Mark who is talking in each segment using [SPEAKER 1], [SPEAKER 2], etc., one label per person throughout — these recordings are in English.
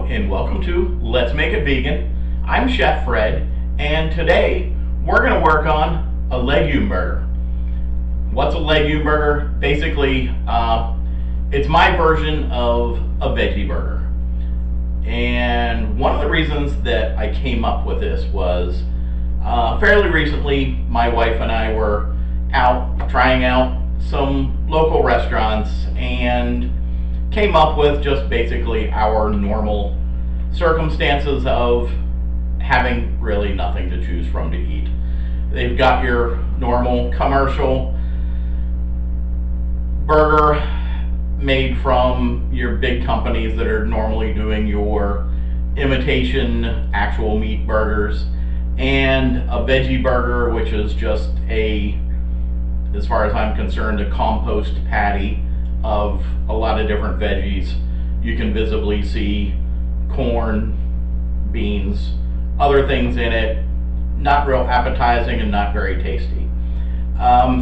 [SPEAKER 1] and welcome to Let's Make It Vegan. I'm Chef Fred, and today we're going to work on a legume burger. What's a legume burger? Basically, it's my version of a veggie burger. And one of the reasons that I came up with this was fairly recently my wife and I were out trying out some local restaurants and came up with just basically our normal circumstances of having really nothing to choose from to eat. They've got your normal commercial burger made from your big companies that are normally doing your imitation actual meat burgers, and a veggie burger, which is just as far as I'm concerned, a compost patty of a lot of different veggies. You can visibly see corn, beans, other things in it. Not real appetizing and not very tasty.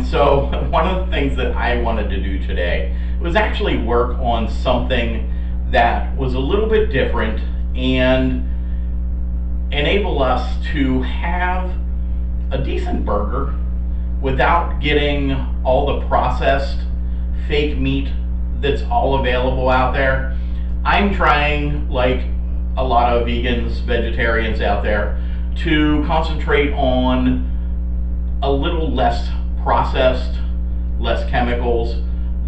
[SPEAKER 1] So one of the things that I wanted to do today was actually work on something that was a little bit different and enable us to have a decent burger without getting all the processed fake meat that's all available out there. I'm trying, like a lot of vegans, vegetarians out there, to concentrate on a little less processed, less chemicals,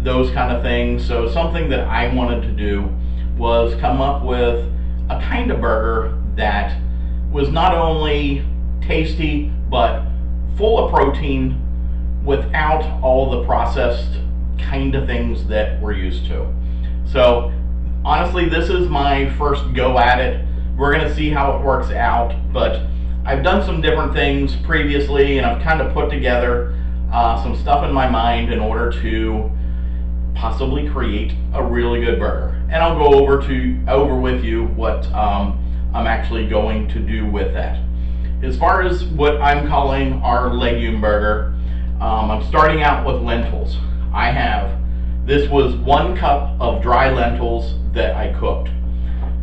[SPEAKER 1] those kind of things. So something that I wanted to do was come up with a kind of burger that was not only tasty but full of protein without all the processed kind of things that we're used to. So honestly, this is my first go at it. We're gonna see how it works out, but I've done some different things previously and I've kind of put together some stuff in my mind in order to possibly create a really good burger. And I'll go over with you what I'm actually going to do with that. As far as what I'm calling our legume burger, I'm starting out with lentils. This was 1 cup of dry lentils that I cooked.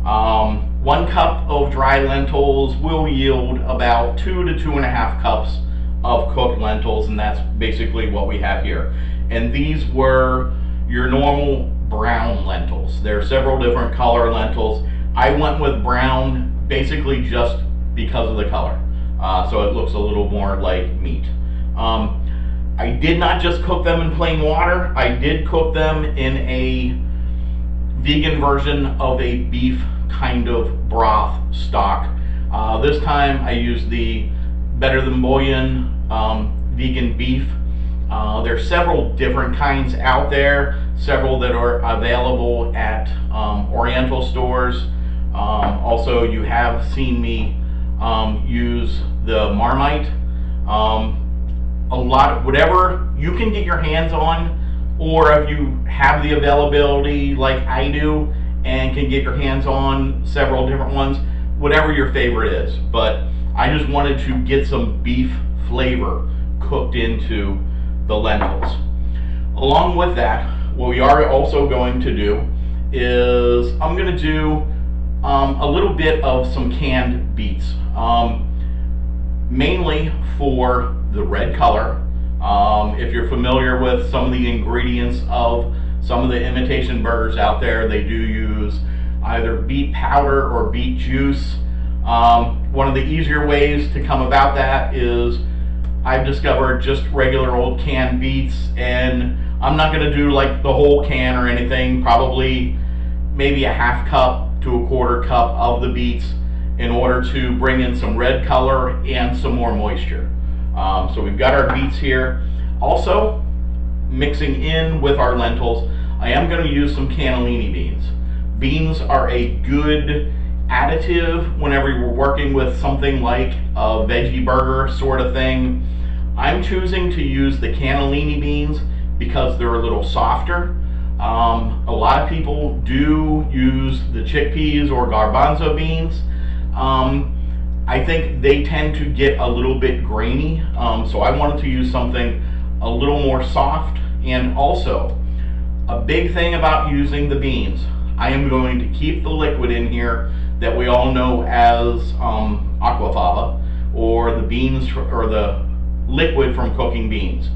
[SPEAKER 1] 1 cup of dry lentils will yield about 2 to 2.5 cups of cooked lentils, and that's basically what we have here. And these were your normal brown lentils. There are several different color lentils. I went with brown basically just because of the color, so it looks a little more like meat. I did not just cook them in plain water. I did cook them in a vegan version of a beef kind of broth stock. This time I used the Better Than Bouillon vegan beef. There's several different kinds out there, several that are available at Oriental stores. Also, you have seen me use the Marmite. Whatever you can get your hands on, or if you have the availability like I do and can get your hands on several different ones, whatever your favorite is. But I just wanted to get some beef flavor cooked into the lentils. Along with that, what we are also going to do is I'm going to do a little bit of some canned beets, mainly for the red color. If you're familiar with some of the ingredients of some of the imitation burgers out there, they do use either beet powder or beet juice. One of the easier ways to come about that is I've discovered just regular old canned beets, and I'm not going to do like the whole can or anything, probably maybe a 1/2 cup to a 1/4 cup of the beets in order to bring in some red color and some more moisture. So we've got our beets here. Also, mixing in with our lentils, I am going to use some cannellini beans. Beans are a good additive whenever you're working with something like a veggie burger sort of thing. I'm choosing to use the cannellini beans because they're a little softer. A lot of people do use the chickpeas or garbanzo beans. I think they tend to get a little bit grainy, so I wanted to use something a little more soft. And also, a big thing about using the beans, I am going to keep the liquid in here that we all know as aquafaba, or the beans or the liquid from cooking beans.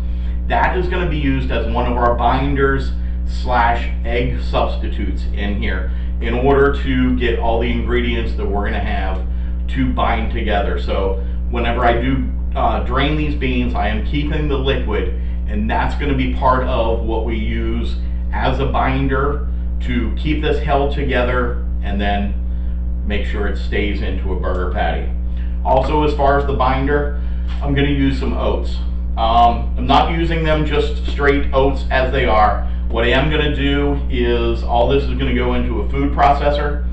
[SPEAKER 1] That is going to be used as one of our binders slash egg substitutes in here in order to get all the ingredients that we're going to have to bind together. So whenever I do drain these beans, I am keeping the liquid, and that's going to be part of what we use as a binder to keep this held together and then make sure it stays into a burger patty. Also, as far as the binder, I'm going to use some oats. I'm not using them just straight oats as they are. What I am going to do is all this is going to go into a food processor,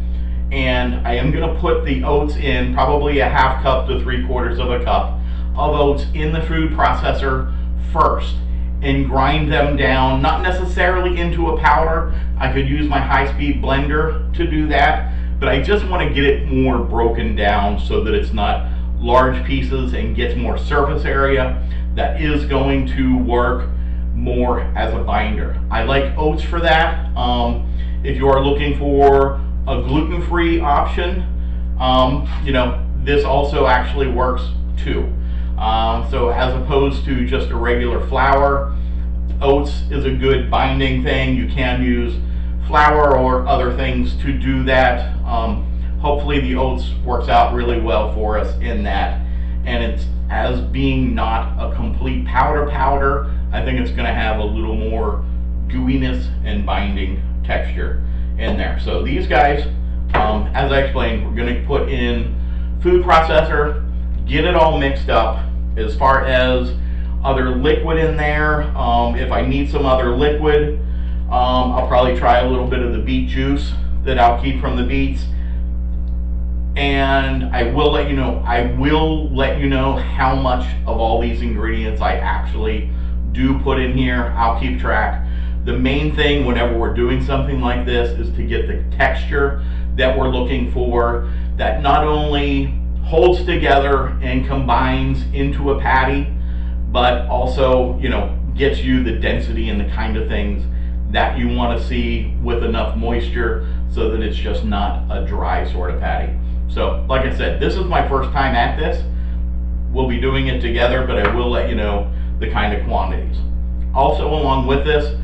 [SPEAKER 1] and I am going to put the oats in, probably a half cup to 3/4 of a cup of oats in the food processor first, and grind them down, not necessarily into a powder. I could use my high-speed blender to do that, but I just want to get it more broken down so that it's not large pieces and gets more surface area. That is going to work more as a binder. I like oats for that. If you are looking for a gluten-free option, this also actually works too. So as opposed to just a regular flour, oats is a good binding thing. You can use flour or other things to do that. Hopefully the oats works out really well for us in that. And it's, as being not a complete powder, I think it's going to have a little more gooiness and binding texture in there. So these guys, as I explained, we're going to put in food processor, get it all mixed up. As far as other liquid in there, if I need some other liquid, I'll probably try a little bit of the beet juice that I'll keep from the beets. And I will let you know how much of all these ingredients I actually do put in here. I'll keep track. The main thing whenever we're doing something like this is to get the texture that we're looking for, that not only holds together and combines into a patty, but also, gets you the density and the kind of things that you want to see with enough moisture so that it's just not a dry sort of patty. So, like I said, this is my first time at this. We'll be doing it together, but I will let you know the kind of quantities. Also, along with this,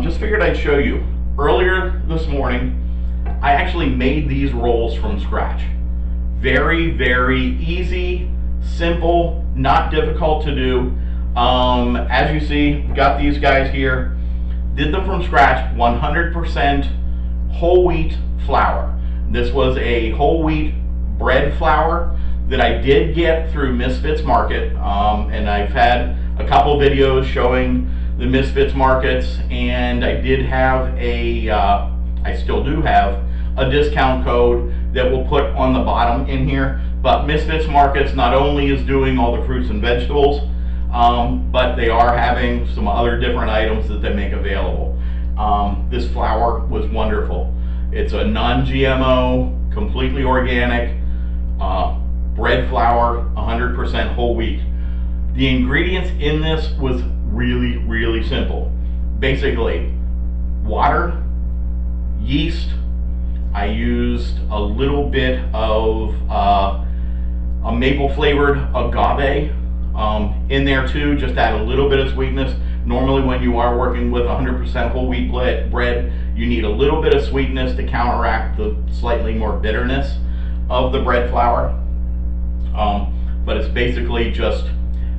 [SPEAKER 1] just figured I'd show you. Earlier this morning, I actually made these rolls from scratch. Very, very easy, simple, not difficult to do. As you see, got these guys here. Did them from scratch, 100% whole wheat flour. This was a whole wheat bread flour that I did get through Misfits Market, and I've had a couple videos showing the Misfits Markets, and I did have I still do have a discount code that we'll put on the bottom in here. But Misfits Markets not only is doing all the fruits and vegetables, but they are having some other different items that they make available. This flour was wonderful. It's a non-GMO, completely organic bread flour, 100% whole wheat. The ingredients in this was really, really simple. Basically, water, yeast. I used a little bit of a maple flavored agave in there too, just add a little bit of sweetness. Normally when you are working with 100% whole wheat bread, you need a little bit of sweetness to counteract the slightly more bitterness of the bread flour. But it's basically just,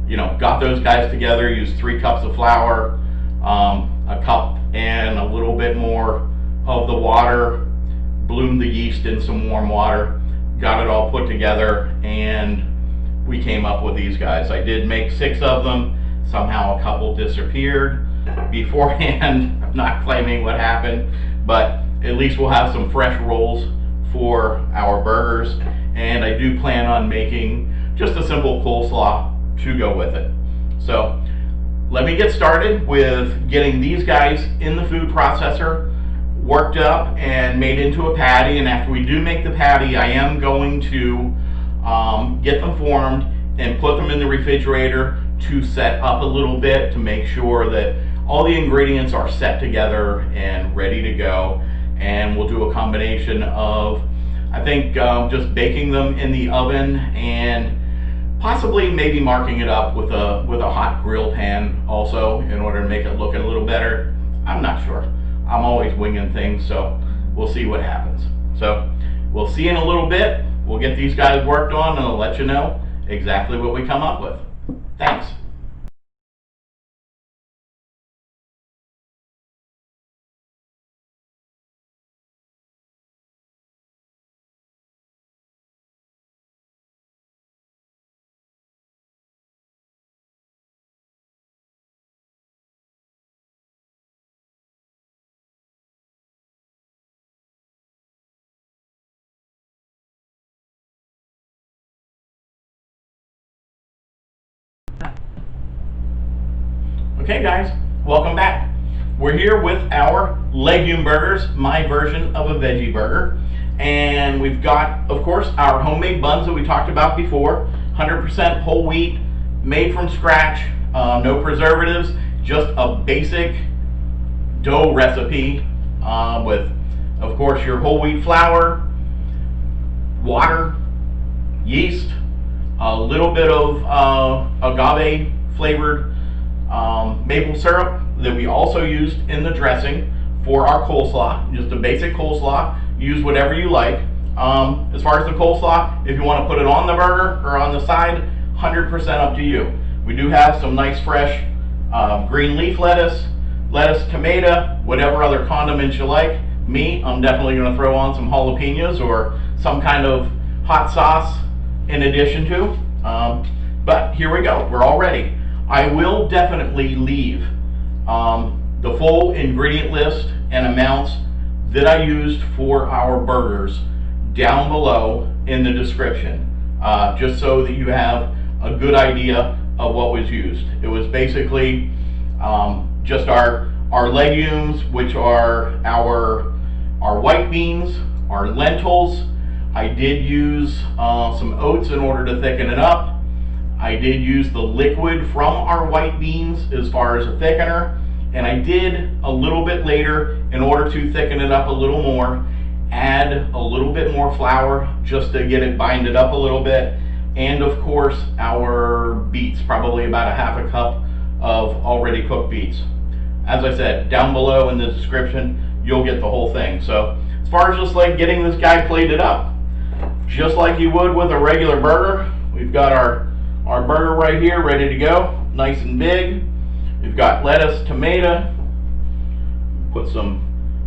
[SPEAKER 1] got those guys together, used 3 cups of flour, a cup and a little bit more of the water, bloomed the yeast in some warm water, got it all put together, and we came up with these guys. I did make 6 of them. Somehow a couple disappeared beforehand. I'm not claiming what happened, but at least we'll have some fresh rolls for our burgers. And I do plan on making just a simple coleslaw to go with it. So let me get started with getting these guys in the food processor, worked up and made into a patty. And after we do make the patty, I am going to get them formed and put them in the refrigerator to set up a little bit to make sure that all the ingredients are set together and ready to go. And we'll do a combination of I think just baking them in the oven and possibly maybe marking it up with a hot grill pan also in order to make it look a little better. I'm not sure. I'm always winging things, so we'll see what happens. So we'll see in a little bit. We'll get these guys worked on and I'll let you know exactly what we come up with. Thanks. Okay guys, welcome back. We're here with our legume burgers, my version of a veggie burger. And we've got, of course, our homemade buns that we talked about before. 100% whole wheat, made from scratch, no preservatives, just a basic dough recipe with, of course, your whole wheat flour, water, yeast, a little bit of agave flavored maple syrup that we also used in the dressing for our coleslaw. Just a basic coleslaw. Use whatever you like. As far as the coleslaw, if you want to put it on the burger or on the side, 100% up to you. We do have some nice fresh green leaf lettuce, tomato, whatever other condiments you like. Me, I'm definitely going to throw on some jalapenos or some kind of hot sauce in addition to. But here we go. We're all ready. I will definitely leave the full ingredient list and amounts that I used for our burgers down below in the description, just so that you have a good idea of what was used. It was basically just our legumes, which are our white beans, our lentils. I did use some oats in order to thicken it up. I did use the liquid from our white beans as far as a thickener, and I did a little bit later, in order to thicken it up a little more, add a little bit more flour just to get it binded up a little bit, and of course our beets, probably about a half a cup of already cooked beets. As I said, down below in the description you'll get the whole thing. So as far as just like getting this guy plated up, just like you would with a regular burger, we've got our burger right here ready to go, nice and big. We've got lettuce, tomato, put some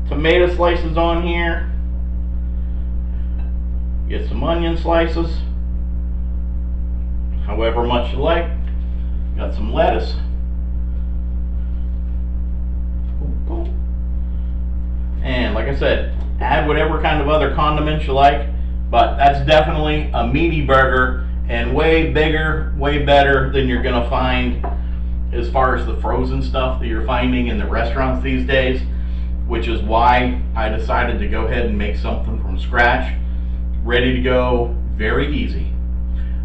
[SPEAKER 1] tomato slices on here, get some onion slices, however much you like. Got some lettuce, and like I said, add whatever kind of other condiments you like, but that's definitely a meaty burger and way bigger, way better than you're gonna find as far as the frozen stuff that you're finding in the restaurants these days, which is why I decided to go ahead and make something from scratch, ready to go, very easy.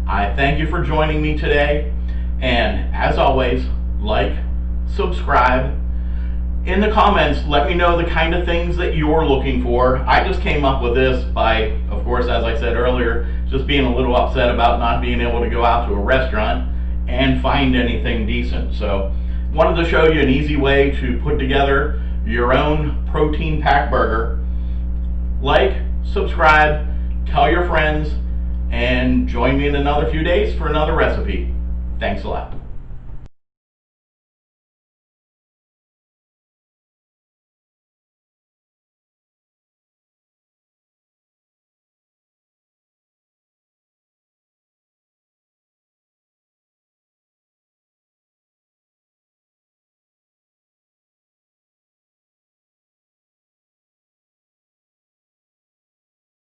[SPEAKER 1] I thank you for joining me today, and as always, like, subscribe. In the comments, let me know the kind of things that you're looking for. I just came up with this by, of course, as I said earlier, just being a little upset about not being able to go out to a restaurant and find anything decent. So wanted to show you an easy way to put together your own protein packed burger. Like, subscribe, tell your friends, and join me in another few days for another recipe. Thanks a lot.